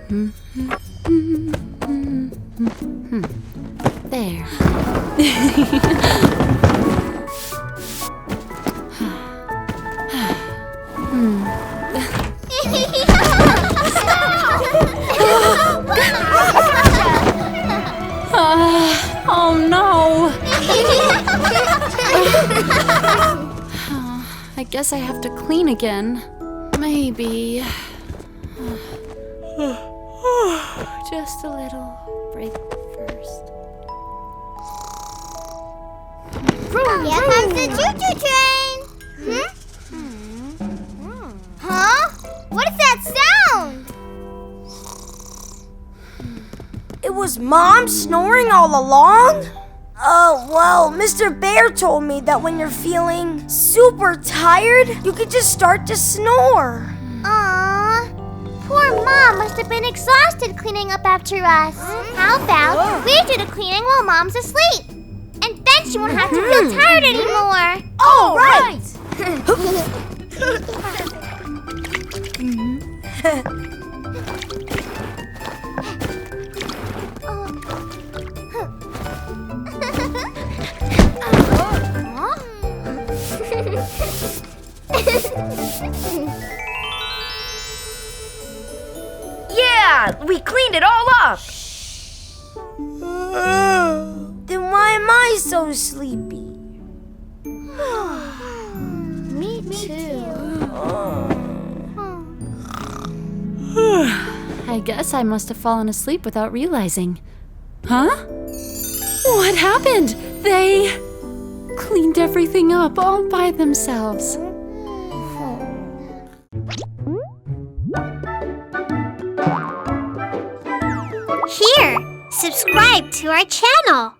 There. Oh no! I guess I have to clean again. Maybe. Just a little break first. Here comes the choo-choo train! Huh? What is that sound? It was Mom snoring all along? Well, Mr. Bear told me that when you're feeling super tired, you could just start to snore. Aww. Poor Mom must have been exhausted cleaning up after us. How about we do the cleaning while Mom's asleep? And then she won't have to feel tired anymore. Oh, right! Yeah, we cleaned it all up. Then why am I so sleepy? Me too. I guess I must have fallen asleep without realizing. Huh? What happened? They cleaned everything up all by themselves. Here, subscribe to our channel.